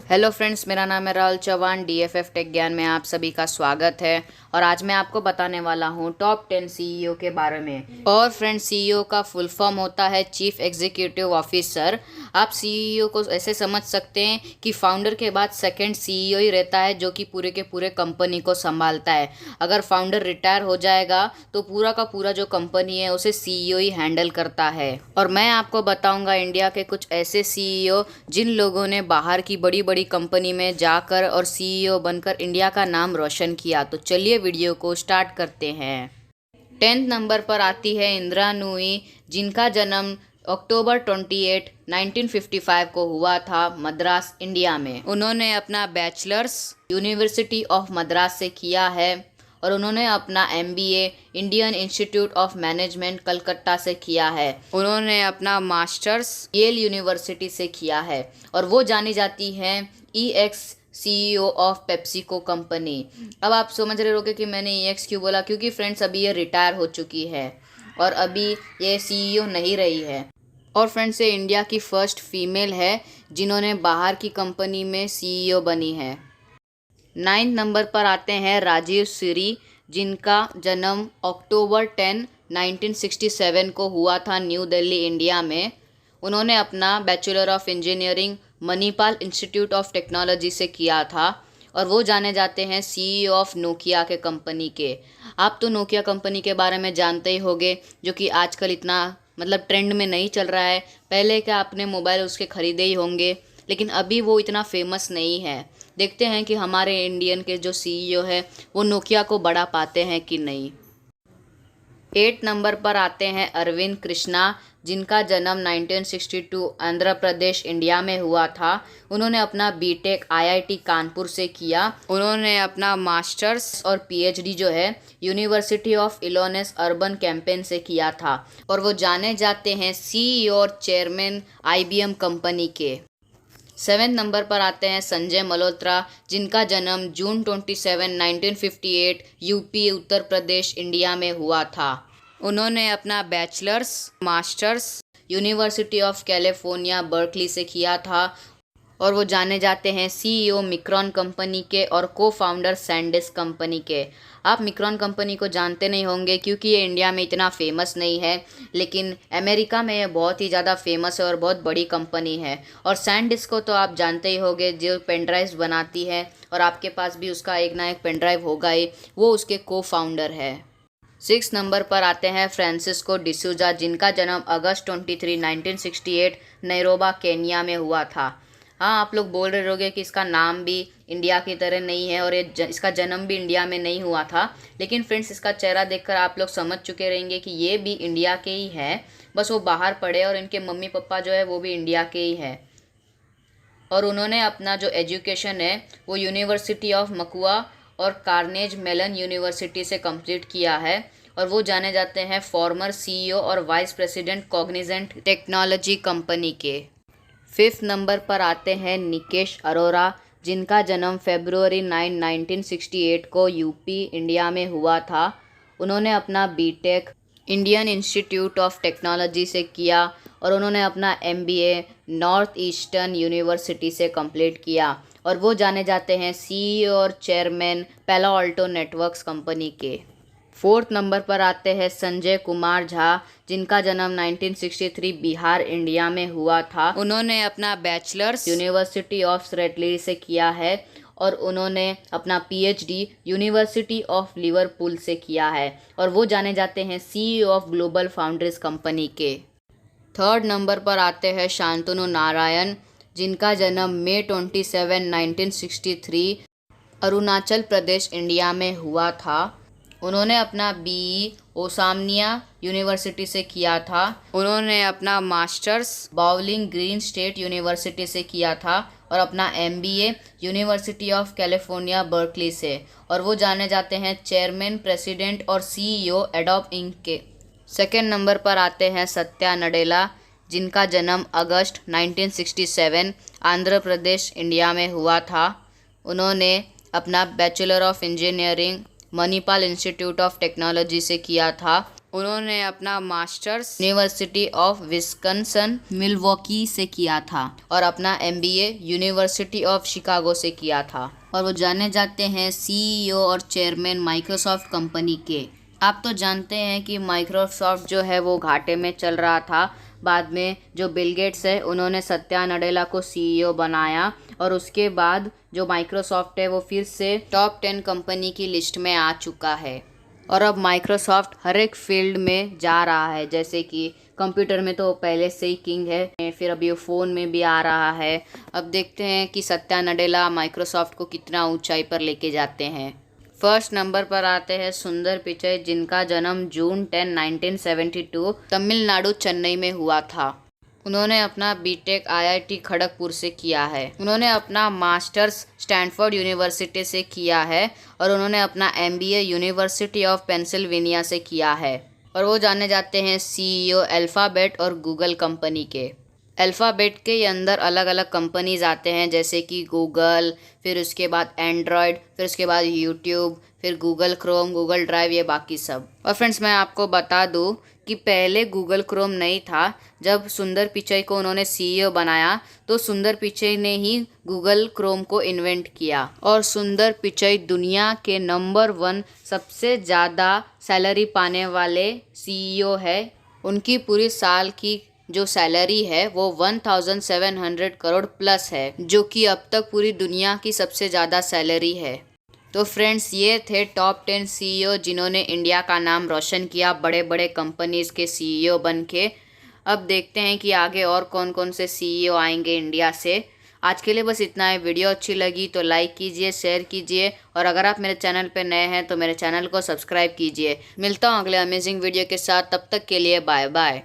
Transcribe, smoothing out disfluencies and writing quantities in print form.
Hello friends, मेरा नाम है राहुल चौहान। डीएफएफ टेक ज्ञान में आप सभी का स्वागत है। और आज मैं आपको बताने वाला हूँ टॉप 10 सीईओ के बारे में। और फ्रेंड्स, सीईओ का फुल फॉर्म होता है चीफ एग्जीक्यूटिव ऑफिसर। आप सीईओ को ऐसे समझ सकते हैं कि फाउंडर के बाद सेकंड सीईओ ही रहता है, जो कि पूरे के पूरे कंपनी को संभालता है। अगर फाउंडर रिटायर हो जाएगा तो पूरा का पूरा जो कंपनी है उसे सीईओ ही हैंडल करता है। और मैं आपको बताऊंगा इंडिया के कुछ ऐसे सीईओ जिन लोगों ने बाहर की बड़ी बड़ी कंपनी में जाकर और सीईओ बनकर इंडिया का नाम रोशन किया। तो चलिए वीडियो को स्टार्ट करते हैं। 10th नंबर पर आती है इंदिरा नूई, जिनका जन्म अक्टूबर 28, 1955 को हुआ था मद्रास, इंडिया में। उन्होंने अपना बैचलर्स यूनिवर्सिटी ऑफ मद्रास से किया है और उन्होंने अपना MBA Indian Institute of management Calcutta से किया है। उन्होंने अपना मास्टर्स येल यूनिवर्सिटी से किया है और वो जानी जाती हैं ex CEO of PepsiCo company. अब आप समझ रहे होंगे कि मैंने ईएक्स क्यों बोला, क्योंकि फ्रेंड्स अभी ये रिटायर हो चुकी है और अभी ये सीईओ नहीं रही है। और फ्रेंड्स, ये इंडिया की फर्स्ट फीमेल है जिन्होंने बाहर की कंपनी में सीईओ बनी है। 9th नंबर पर आते हैं राजीव सूरी, जिनका जन्म अक्टूबर 10, 1967 को हुआ था न्यू दिल्ली, इंडिया में। उन्होंने अपना bachelor of engineering Manipal institute of Technology से किया था और वो जाने जाते हैं सीईओ ऑफ नोकिया के कंपनी के। आप तो नोकिया कंपनी के बारे में जानते ही होंगे, जो कि आजकल इतना ट्रेंड में नहीं चल रहा है। पहले क्या आपने मोबाइल उसके ख़रीदे ही होंगे, लेकिन अभी वो इतना फेमस नहीं है। देखते हैं कि हमारे इंडियन के जो सीईओ है वो नोकिया को बढ़ा पाते हैं कि नहीं। 8 नंबर पर आते हैं अरविंद कृष्णा, जिनका जन्म 1962 आंध्र प्रदेश, इंडिया में हुआ था। उन्होंने अपना बीटेक आईआईटी कानपुर से किया। उन्होंने अपना मास्टर्स और पीएचडी जो है यूनिवर्सिटी ऑफ इलोनेस अर्बन कैंपेन से किया था और वो जाने जाते हैं सीईओ और चेयरमैन आईबीएम कंपनी के। 7th नंबर पर आते हैं संजय मल्होत्रा, जिनका जन्म जून 27, 1958 यूपी उत्तर प्रदेश, इंडिया में हुआ था। उन्होंने अपना bachelors masters university of California Berkeley से किया था और वो जाने जाते हैं सीईओ मिक्रॉन कंपनी के और को फाउंडर सैंडिस्क कंपनी के। आप मिक्रॉन कंपनी को जानते नहीं होंगे क्योंकि ये इंडिया में इतना फेमस नहीं है, लेकिन अमेरिका में ये बहुत ही ज़्यादा फेमस है और बहुत बड़ी कंपनी है। और सैंडिस्क को तो आप जानते ही होंगे, जो पेन ड्राइव्स बनाती है और आपके पास भी उसका एक ना एक पेन ड्राइव होगा ही, वो उसके को फाउंडर है। 6 नंबर पर आते हैं फ्रांसिस्को डिसूजा, जिनका जन्म अगस्त 23, 1968 नैरोबा, केन्या में हुआ था। हाँ, आप लोग बोल रहे होंगे कि इसका नाम भी इंडिया की तरह नहीं है और इसका जन्म भी इंडिया में नहीं हुआ था, लेकिन फ्रेंड्स इसका चेहरा देखकर आप लोग समझ चुके रहेंगे कि ये भी इंडिया के ही है, बस वो बाहर पढ़े और इनके मम्मी पापा जो है वो भी इंडिया के ही है। और उन्होंने अपना जो एजुकेशन है वो यूनिवर्सिटी ऑफ मकुआ और कार्नेज मेलन यूनिवर्सिटी से कंप्लीट किया है और वो जाने जाते हैं फॉर्मर सीईओ और vice president Cognizant technology company के। 5th नंबर पर आते हैं निकेश अरोरा, जिनका जन्म फरवरी 9, 1968 को यूपी, इंडिया में हुआ था। उन्होंने अपना BTech Indian Institute of Technology से किया और उन्होंने अपना एमबीए नॉर्थ ईस्टर्न यूनिवर्सिटी से कंप्लीट किया और वो जाने जाते हैं सीईओ और चेयरमैन पेलो अल्टो नेटवर्क्स कंपनी के। 4th नंबर पर आते हैं संजय कुमार झा, जिनका जन्म 1963 बिहार, इंडिया में हुआ था। उन्होंने अपना बैचलर्स यूनिवर्सिटी ऑफ सरेटली से किया है और उन्होंने अपना पीएचडी यूनिवर्सिटी ऑफ लिवरपूल से किया है और वो जाने जाते हैं CEO of global foundries company के। 3rd नंबर पर आते हैं शांतनु नारायण, जिनका जन्म मई 27, 1963 अरुणाचल प्रदेश, इंडिया में हुआ था। उन्होंने अपना बीई ओसामनिया यूनिवर्सिटी से किया था। उन्होंने अपना masters bowling green state university से किया था और अपना MBA university of California Berkeley से, और वो जाने जाते हैं चेयरमैन, प्रेसिडेंट और सीईओ एडोब इंक के। 2nd नंबर पर आते हैं सत्या नडेला, जिनका जन्म अगस्त 1967 आंध्र प्रदेश, इंडिया में हुआ था। उन्होंने अपना bachelor of engineering Manipal institute of Technology से किया था उन्होंने अपना masters university of Wisconsin Milwaukee से किया था और अपना एमबीए यूनिवर्सिटी ऑफ शिकागो से किया था। और वो जाने जाते हैं सीईओ और चेयरमैन माइक्रोसॉफ्ट कंपनी के। आप तो जानते हैं कि माइक्रोसॉफ्ट जो है वो घाटे में चल रहा था। बाद में जो बिल गेट्स है उन्होंने सत्या नडेला को सीईओ बनाया और उसके बाद जो माइक्रोसॉफ्ट है वो फिर से टॉप 10 कंपनी की लिस्ट में आ चुका है। और अब माइक्रोसॉफ्ट हर एक फील्ड में जा रहा है, जैसे कि कंप्यूटर में तो पहले से ही किंग है, फिर अभी वो फ़ोन में भी आ रहा है। अब देखते हैं कि सत्या नडेला माइक्रोसॉफ्ट को कितना ऊंचाई पर लेके जाते हैं। फर्स्ट नंबर पर आते हैं सुंदर पिचई, जिनका जन्म जून 10, 1972 तमिलनाडु चेन्नई में हुआ था। उन्होंने अपना बीटेक आईआईटी खड़गपुर से किया है। उन्होंने अपना मास्टर्स स्टैनफोर्ड यूनिवर्सिटी से किया है और उन्होंने अपना एमबीए यूनिवर्सिटी ऑफ पेंसिल्वेनिया से किया है। और वो जाने जाते हैं सीईओ अल्फ़ाबेट और गूगल कंपनी के। अल्फ़ाबेट के अंदर अलग अलग कंपनीज आते हैं, जैसे कि गूगल, फिर उसके बाद एंड्रॉयड, फिर उसके बाद यूट्यूब, फिर गूगल क्रोम, गूगल ड्राइव, ये बाकी सब। और फ्रेंड्स मैं आपको बता दूं कि पहले गूगल क्रोम नहीं था। जब सुंदर पिचई को उन्होंने सीईओ बनाया तो सुंदर पिचई ने ही गूगल क्रोम को इन्वेंट किया। और सुंदर पिचई दुनिया के नंबर 1 सबसे ज़्यादा सैलरी पाने वाले सीईओ है। उनकी पूरी साल की जो सैलरी है वो 1700 करोड़ प्लस है, जो कि अब तक पूरी दुनिया की सबसे ज़्यादा सैलरी है। तो फ्रेंड्स ये थे टॉप 10 सीईओ जिन्होंने इंडिया का नाम रोशन किया बड़े बड़े कंपनीज़ के सीईओ बन के। अब देखते हैं कि आगे और कौन कौन से सीईओ आएंगे इंडिया से। आज के लिए बस इतना है। वीडियो अच्छी लगी तो लाइक कीजिए, शेयर कीजिए और अगर आप मेरे चैनल पर नए हैं तो मेरे चैनल को सब्सक्राइब कीजिए। मिलता हूँ अगले अमेजिंग वीडियो के साथ, तब तक के लिए बाय बाय।